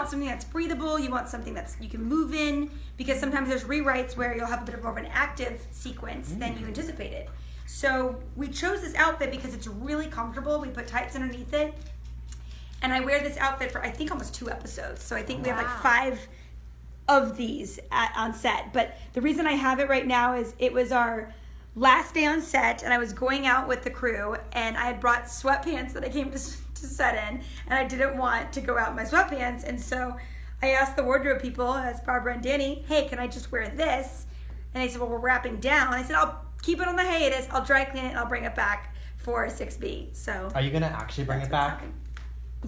something that's breathable, you want something that's you can move in, because sometimes there's rewrites where you'll have a bit more of an active sequence than you anticipated. So we chose this outfit because it's really comfortable. We put tights underneath it. And I wear this outfit for, I think, almost 2 episodes. So I think we have like 5 of these on set. But the reason I have it right now is it was our last day on set, and I was going out with the crew, and I had brought sweatpants that I came to set in, and I didn't want to go out in my sweatpants. And so I asked the wardrobe people, as Barbara and Danny, hey, can I just wear this? And they said, well, we're wrapping down. I said, I'll keep it on the hiatus. I'll dry clean it, and I'll bring it back for 6B. So are you going to actually bring it back?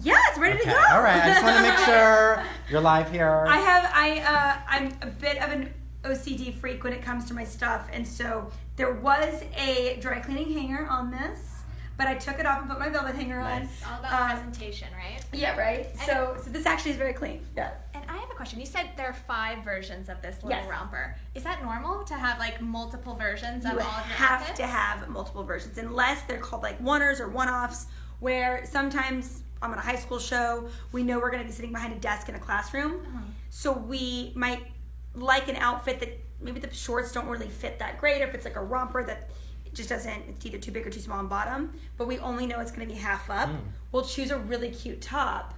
Yeah, it's ready to go. All right, I just want to make sure you're live here. I'm a bit of an OCD freak when it comes to my stuff, and so there was a dry cleaning hanger on this, but I took it off and put my velvet hanger on. It's all about presentation, right? Yeah, right. So this actually is very clean. Yeah. And I have a question. You said there are 5 versions of this little romper. Is that normal to have like multiple versions of all of your outfits? You have to have multiple versions, unless they're called like one-ers or one-offs, where sometimes I'm on a high school show, we know we're going to be sitting behind a desk in a classroom, so we might like an outfit that maybe the shorts don't really fit that great, or if it's like a romper that it just doesn't, it's either too big or too small on bottom, but we only know it's going to be half up. We'll choose a really cute top,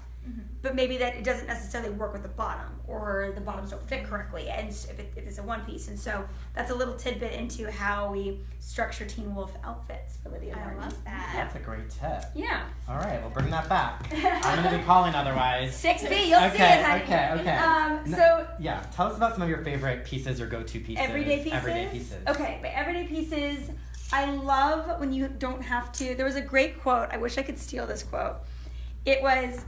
but maybe that it doesn't necessarily work with the bottom, or the bottoms don't fit correctly, and if it's a one piece. And so that's a little tidbit into how we structure Teen Wolf outfits for Lydia Martin. I love that. That's a great tip. Yeah. All right, we'll bring that back. I'm going to be calling otherwise. 6B, you'll see it, honey. Okay. Yeah, tell us about some of your favorite pieces or go-to pieces. Everyday pieces? Okay, my everyday pieces, I love when you don't have to. There was a great quote. I wish I could steal this quote. It was,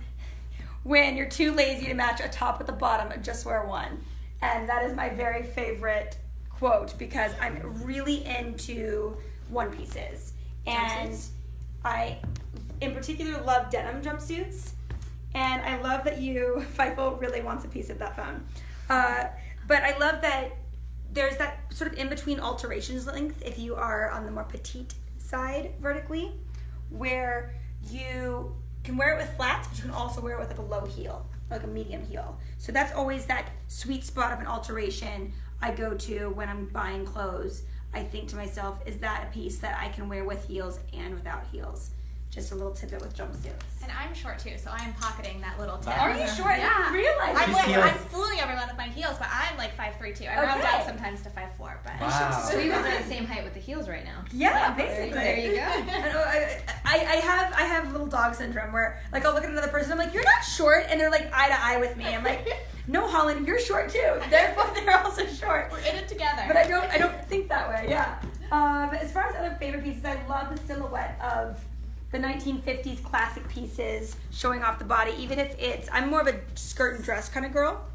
when you're too lazy to match a top with a bottom, just wear one. And that is my very favorite quote, because I'm really into one pieces. And I, in particular, love denim jumpsuits. And I love that Feifel really wants a piece of that phone. But I love that there's that sort of in-between alterations length if you are on the more petite side vertically, where you can wear it with flats, but you can also wear it with like a low heel, like a medium heel. So that's always that sweet spot of an alteration I go to when I'm buying clothes. I think to myself, is that a piece that I can wear with heels and without heels? Just a little tidbit with jumpsuits. And I'm short too, so I am pocketing that little tip. Are you short? Yeah. I didn't realize. I'm fooling everyone with my heels, but I'm like 5'3" too. I round out sometimes to 5'4", but So you guys are the same height with the heels right now. Yeah, basically. There you go. I have little dog syndrome where like I'll look at another person, I'm like, you're not short, and they're like eye to eye with me. I'm like, no, Holland, you're short too. They're also short. we're in it together. But I don't think that way. Yeah. As far as other favorite pieces, I love the silhouette of the 1950s classic pieces showing off the body, even if I'm more of a skirt and dress kind of girl.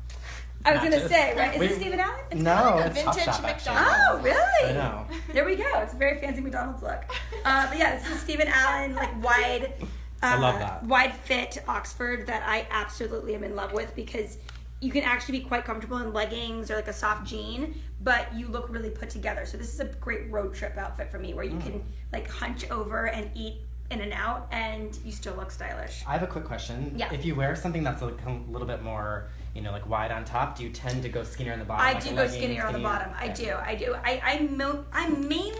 I was going to say, right? Is it Stephen Allen? It's like a vintage Top Shop, McDonald's. Oh, really? I know. There we go. It's a very fancy McDonald's look. But yeah, this is Stephen Allen, like wide, I love that. wide fit Oxford that I absolutely am in love with, because you can actually be quite comfortable in leggings or like a soft jean, but you look really put together. So this is a great road trip outfit for me, where you can like hunch over and eat in and out, and you still look stylish. I have a quick question. Yeah. If you wear something that's like a little bit more, like wide on top, do you tend to go skinnier on the bottom? I do go skinnier on the bottom. I do. I'm mainly,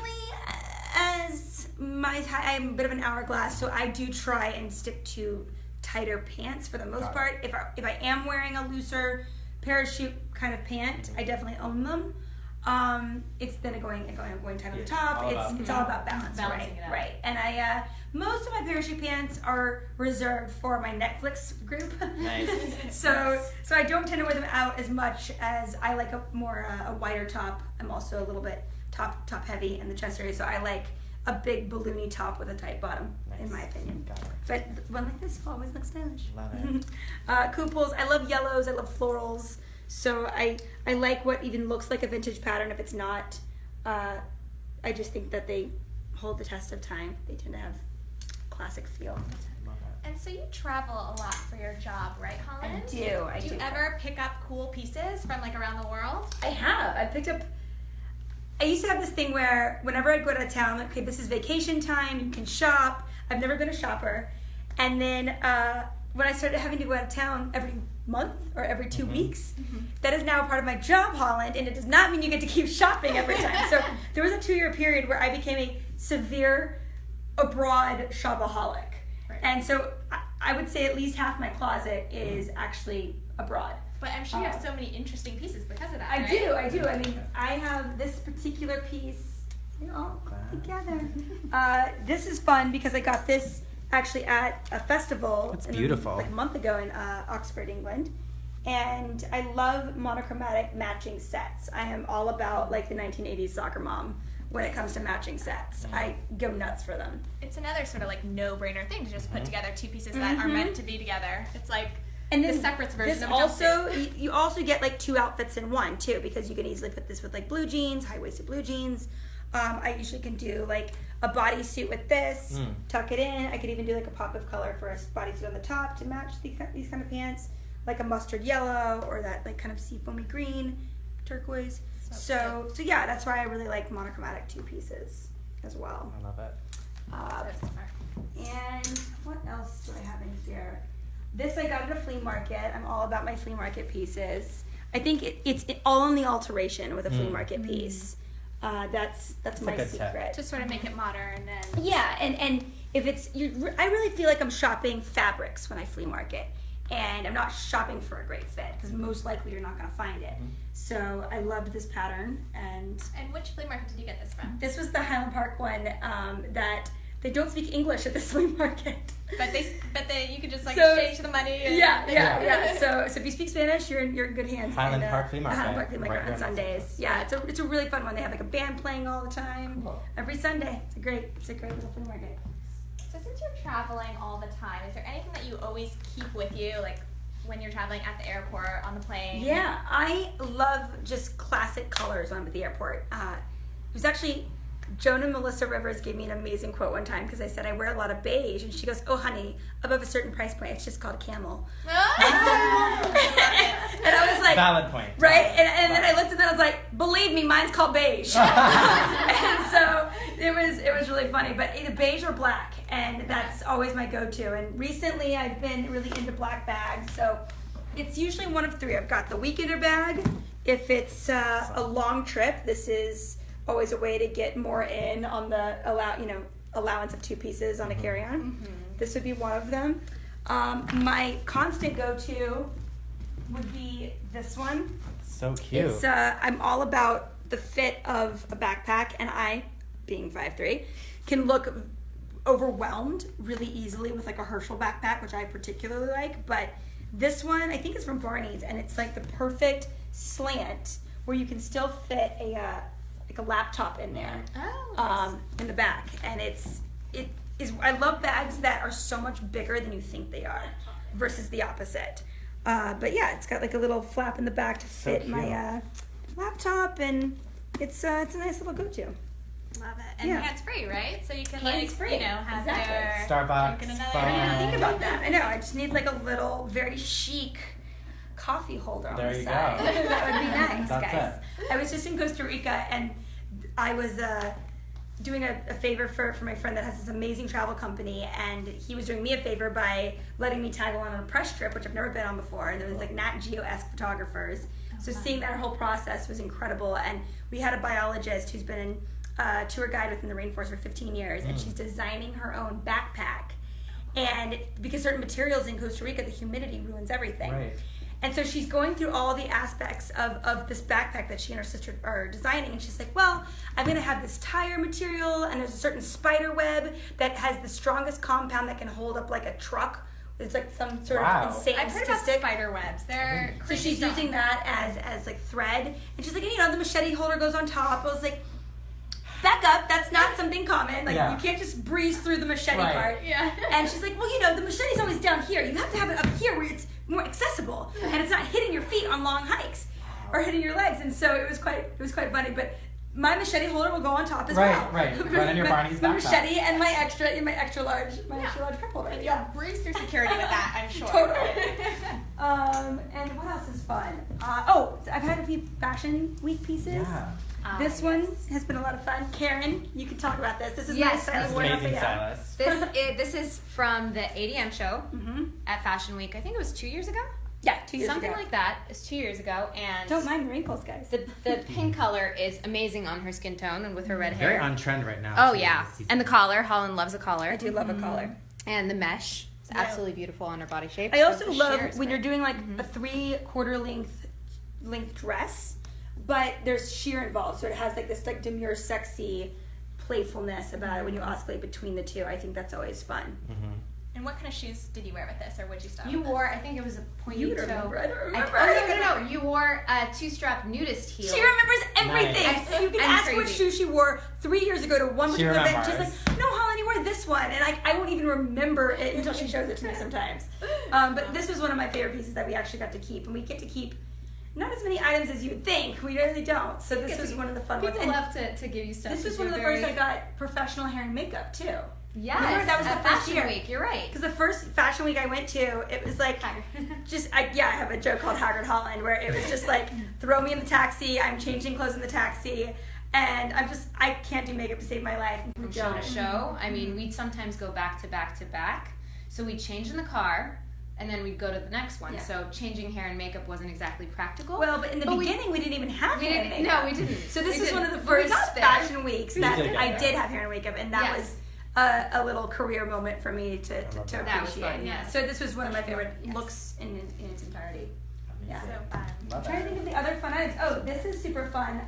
as I'm a bit of an hourglass, so I do try and stick to tighter pants for the most part. If I am wearing a looser parachute kind of pant, I definitely own them. It's then going tight on the top. It's all about balance, Balancing it out. right. And I most of my parachute pants are reserved for my Netflix group. Nice. So I don't tend to wear them out as much, as I like a wider top. I'm also a little bit top heavy in the chest area, so I like a big balloony top with a tight bottom, in my opinion. Got it. But one like this always looks stylish. Love it. Couples, I love yellows, I love florals. So I like what even looks like a vintage pattern. If it's not, I just think that they hold the test of time. They tend to have classic feel. Love it. And so you travel a lot for your job, right, Holland? I do. Do you ever pick up cool pieces from like around the world? I have. I used to have this thing where whenever I'd go out of town, I'm like, okay, this is vacation time, you can shop. I've never been a shopper. And then when I started having to go out of town every month or every 2 weeks. That is now a part of my job, Holland, and it does not mean you get to keep shopping every time. So there was a 2-year period where I became a severe abroad shopaholic. Right. And so I would say at least half my closet is actually abroad. But I'm sure you have so many interesting pieces because of that. I right? do. I mean, I have this particular piece. They're all together. This is fun because I got this actually at a festival. It's beautiful. Like a month ago in Oxford, England. And I love monochromatic matching sets. I am all about like the 1980s soccer mom when it comes to matching sets. I go nuts for them. It's another sort of like no-brainer thing to just put together two pieces that are meant to be together. It's like and then the separates version this of a also jumpsuit. you also get like 2 outfits in one too, because you can easily put this with like blue jeans, high-waisted blue jeans. I usually can do like a bodysuit with this, tuck it in. I could even do like a pop of color for a bodysuit on the top to match these kind of pants, like a mustard yellow or that like kind of seafoamy green, turquoise. So yeah, that's why I really like monochromatic 2 pieces as well. I love it. And what else do I have in here? This I got at a flea market. I'm all about my flea market pieces. I think it's all in the alteration with a flea market piece. That's my secret. To sort of make it modern and Yeah, and if it's I really feel like I'm shopping fabrics when I flea market, and I'm not shopping for a great fit because most likely you're not going to find it. So I loved this pattern, and which flea market did you get this from? this was the Highland Park one that they don't speak English at this flea market. But you could just like exchange the money. And Yeah. So if you speak Spanish, you're in good hands. Highland Park Flea Market. Highland Park Flea Market Right on Sundays. Yeah, it's a really fun one. They have like a band playing all the time every Sunday. It's a great little flea market. So since you're traveling all the time, is there anything that you always keep with you, like when you're traveling at the airport, on the plane? Yeah, I love just classic colors when I'm at the airport. It was actually Joan and Melissa Rivers gave me an amazing quote one time because I said I wear a lot of beige, and she goes, "Oh, honey, above a certain price point, it's just called a camel." Oh! And I was like, valid point. Right? And then I looked at that and I was like, believe me, mine's called beige. And so it was really funny. But either beige or black, and that's always my go-to. And recently I've been really into black bags, so it's usually one of 3. I've got the weekender bag. If it's a long trip, this is always a way to get more in on the allowance of 2 pieces on a carry-on. This would be one of them. My constant go-to would be this one. So cute. It's I'm all about the fit of a backpack, and I, being 5'3", can look overwhelmed really easily with like a Herschel backpack, which I particularly like. But this one I think is from Barney's, and it's like the perfect slant where you can still fit a laptop in there. In the back, and it is. I love bags that are so much bigger than you think they are, versus the opposite. But yeah, it's got like a little flap in the back to fit my laptop, and it's a nice little go-to. Love it. And hands-free, right? So you can have Exactly. your Starbucks. drink in another fun. I didn't think about that. I know. I just need like a little, very chic coffee holder on the side. There you go. That would be nice, That's guys. I was just in Costa Rica, and I was doing a favor for my friend that has this amazing travel company, and he was doing me a favor by letting me tag along on a press trip, which I've never been on before, and there was like Nat Geo-esque photographers. So seeing that whole process was incredible, and we had a biologist who's been a tour guide within the rainforest for 15 years, and she's designing her own backpack. And because certain materials in Costa Rica, the humidity ruins everything. Right. And so she's going through all the aspects of this backpack that she and her sister are designing, and she's like, well, I'm going to have this tire material, and there's a certain spider web that has the strongest compound that can hold up like a truck. It's like some sort of insane I've heard statistic. about spider webs. They're So she's using that as like thread, and she's like, the machete holder goes on top. I was like, back up, that's not something common. Like you can't just breeze through the machete part. Yeah. And she's like, well, the machete's always down here. You have to have it up here where it's more accessible, and it's not hitting your feet on long hikes or hitting your legs. And so it was quite funny. But my machete holder will go on top as well. Right. Right on your Barney's backpack. My machete and my extra large cup holder. Yeah, breeze through security with that, I'm sure. Totally. And what else is fun? I've had a few fashion week pieces. Yeah. This one has been a lot of fun. Karen, you can talk about this. This is my stylist. Amazing stylist. This is from the ADM show at Fashion Week. I think it was 2 years ago. Yeah, 2 years Something ago. like that is 2 years ago, and Don't mind the wrinkles, guys. the pink color is amazing on her skin tone and with her red hair. Very on trend right now. Oh too, yeah, this season. and the collar. Holland loves a collar. I do love a collar. And the mesh is Yeah. absolutely beautiful on her body shape. I So also the love sheer is when great. you're doing like a 3/4 length dress, but there's sheer involved, so it has like this like demure, sexy playfulness about it when you oscillate between the two. I think that's always fun. And what kind of shoes did you wear with this, or would you style? You with wore, this? I think it was a pointy You would toe. remember. I don't remember. No. You wore a 2-strap nudist heel. She remembers everything. Nice. So you can I'm ask what crazy. shoe she wore 3 years ago to one She particular event. She's remembers. like, no, Holland, you wore this one. And I won't even remember it until she shows it to me sometimes. But this was one of my favorite pieces that we actually got to keep. And we get to keep not as many items as you would think. We really don't. So this was one of the fun ones. People And love to give you stuff. this was one of the first I got professional hair and makeup, too. Yes, Remember, that was at the first Fashion year. Week. You're right. Because the first fashion week I went to, it was like, I have a joke called Haggard Holland where it was just like, throw me in the taxi, I'm changing clothes in the taxi, and I can't do makeup to save my life. From show to show. I mean, we'd sometimes go back to back to back. So we'd change in the car, and then we'd go to the next one. Yeah. So changing hair and makeup wasn't exactly practical. Well, but in the beginning, we didn't even have we hair and didn't. makeup. No, we didn't. So this We is one of didn't. the But we first got there. fashion weeks We that did get I there. did have hair and makeup, and that Yes. was a little career moment for me to love that. appreciate. That was fun, yes. So this was one of my favorite Yes. looks in its entirety. Yeah. So fun. I'm trying to think of the other fun items. Oh, this is super fun.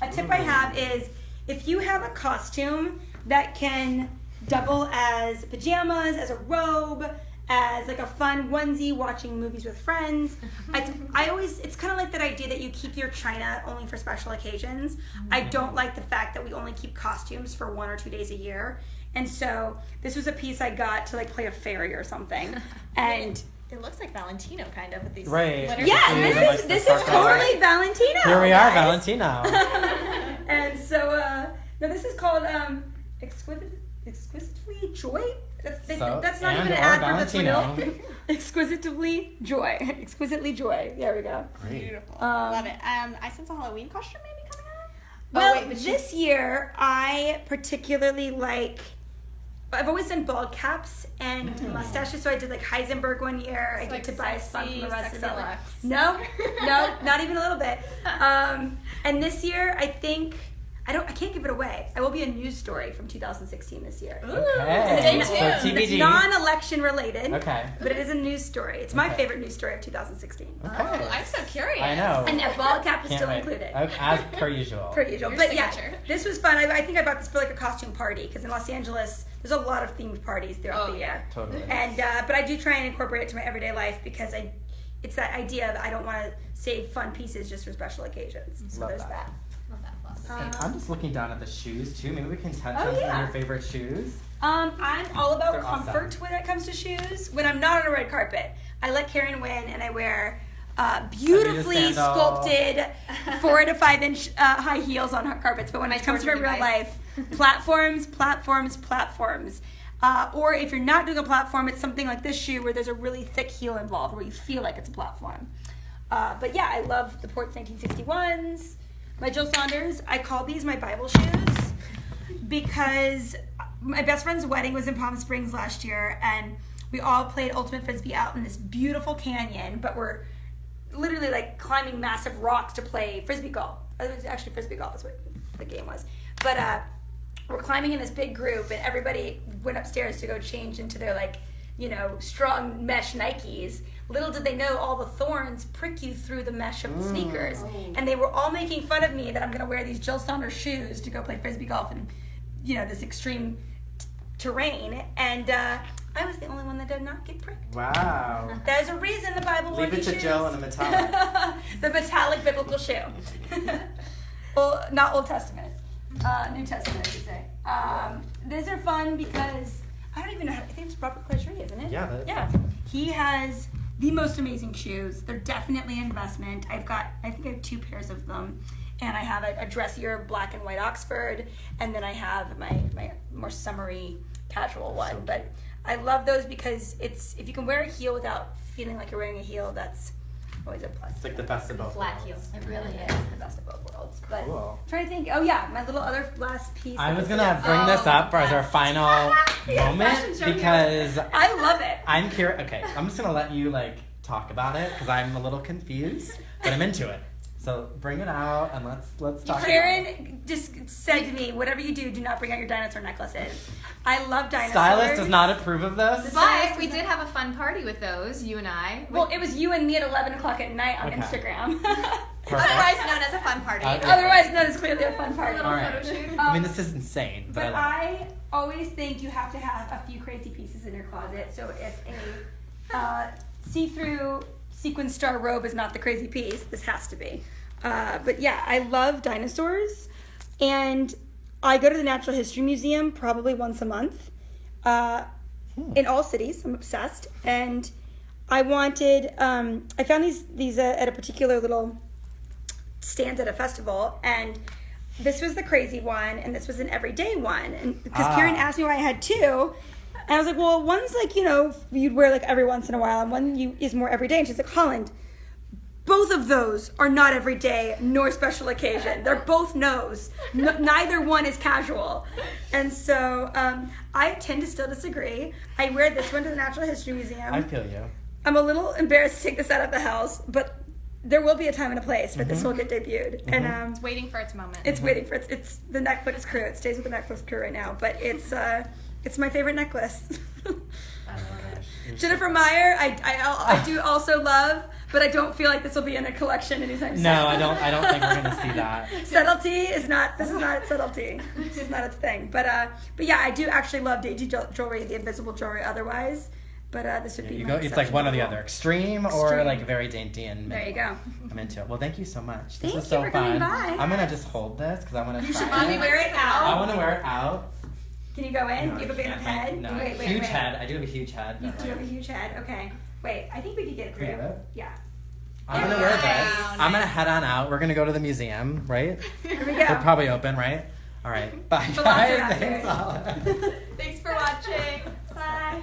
A tip I have is if you have a costume that can double as pajamas, as a robe, as like a fun onesie watching movies with friends. It's kind of like that idea that you keep your china only for special occasions. I don't like the fact that we only keep costumes for 1 or 2 days a year. And so this was a piece I got to like play a fairy or something. And It looks like Valentino kind of with these Right. glitter. yeah, Even this like is the this is sparkles. totally Valentino. Here we are, guys. Valentino. And so, no, this is called Exquisitely Joy. That's not even an adverb. That's Valentino. real. Exquisitely Joy. Exquisitely Joy. There we go. Great. Beautiful. Love it. I sense a Halloween costume maybe coming up. Well, this year I particularly like. I've always done bald caps and mustaches, so I did like Heisenberg one year. I get like to buy a fun from the rest of sexy it. looks. No, not even a little bit. And this year, I think I can't give it away. I will be a news story from 2016 this year. Okay. It's, So it's TBD. non-election related. Okay. But it is a news story. It's my Okay. favorite news story of 2016. Okay. Oh, I'm so curious. I know. And a bald cap is Can't still wait. included. Okay, as per usual. Per usual. Your But yeah, signature. this was fun. I think I bought this for like a costume party because in Los Angeles, there's a lot of themed parties throughout the year. Totally. And but I do try and incorporate it to my everyday life because it's that idea that I don't want to save fun pieces just for special occasions. So Love there's that. that. Love that philosophy. And I'm just looking down at the shoes too. Maybe we can touch Oh, on some yeah. of your favorite shoes. I'm all about They're comfort awesome. when it comes to shoes. When I'm not on a red carpet, I let Karen win, and I wear beautifully sandal. sculpted 4 to 5 inch high heels on hot carpets. But when it comes to my torture real device. life, platforms. Or if you're not doing a platform, it's something like this shoe where there's a really thick heel involved, where you feel like it's a platform. But yeah, I love the Ports 1961s. My Jill Saunders, I call these my Bible shoes because my best friend's wedding was in Palm Springs last year, and we all played Ultimate Frisbee out in this beautiful canyon, but we're literally like climbing massive rocks to play Frisbee golf. It was actually Frisbee golf is what the game was. But we're climbing in this big group, and everybody went upstairs to go change into their strong mesh Nikes. Little did they know all the thorns prick you through the mesh of the sneakers. And they were all making fun of me that I'm going to wear these Jill Saunders shoes to go play Frisbee golf in, this extreme terrain. And I was the only one that did not get pricked. Wow. There's a reason the Bible wore Leave it these to shoes. Jill in a metallic. The metallic biblical shoe. Well, not Old Testament. New Testament, I should say. These are fun because I don't even know I think it's Robert Clergerie, isn't it? Yeah. Yeah. He has the most amazing shoes. They're definitely an investment. I think I have 2 pairs of them. And I have a dressier black and white Oxford. And then I have my more summery casual one. So but I love those because if you can wear a heel without feeling like you're wearing a heel, that's always a plus. It's like the best of both Flat worlds. heels. It really is the best of both worlds. But Cool. I'm trying to think. Oh yeah, my little other last piece. I was going gonna bring this up as our final Yeah, fashion moment show because I love it. I'm curious. Okay, I'm just gonna let you talk about it because I'm a little confused, but I'm into it. So bring it out and let's talk. Karen just said to me, whatever you do not bring out your dinosaur necklaces. I love dinosaurs. Stylist does not approve of this. But we did have a fun party with those, you and I. Well, it was you and me at 11 o'clock at night on Instagram. Otherwise known as a fun party. Otherwise known as clearly a fun party. All right. I mean, this is insane. But I always think you have to have a few crazy pieces in your closet. So if a see-through sequin star robe is not the crazy piece, this has to be. But yeah, I love dinosaurs, and I go to the Natural History Museum probably once a month in all cities. I'm obsessed, and I wanted. I found these at a particular little stand at a festival, and this was the crazy one, and this was an everyday one, and because Karen asked me why I had two. And I was like, well, one's like, you'd wear like every once in a while, and one is more everyday. And she's like, Holland, both of those are not everyday nor special occasion. They're both no's. Neither one is casual. And so I tend to still disagree. I wear this one to the Natural History Museum. I feel you. I'm a little embarrassed to take this out of the house, but there will be a time and a place where this will get debuted. And it's waiting for its moment. It's waiting for it's the Netflix crew. It stays with the Netflix crew right now, but it's my favorite necklace. I love it. Jennifer Meyer, I do also love, but I don't feel like this will be in a collection anytime soon. No, I don't think we're gonna see that. Subtlety is not. This is not subtlety. This is not its thing. But yeah, I do actually love dainty jewelry, the invisible jewelry. Otherwise, but this would be. You my go. It's like one or the other, extreme or Extreme. like very dainty and. There you go. I'm into it. Well, thank you so much. Thank This is you so for fun. coming by. I'm gonna just hold this because I want to You try should it. probably wear it out. I want to wear it out. Can you go in? No, Do you have a big I enough can't. head? No, Wait. huge head. I do have a huge head. You but do have a huge head. Okay. Wait. I think we could get it through. Can you do it? Yeah. I'm gonna wear this. Wow, I'm gonna head on out. We're gonna go to the museum, right? Here we They're go. probably open, right? All right. Bye, guys. Velociraptor. Thanks, all. Thanks for watching. Bye.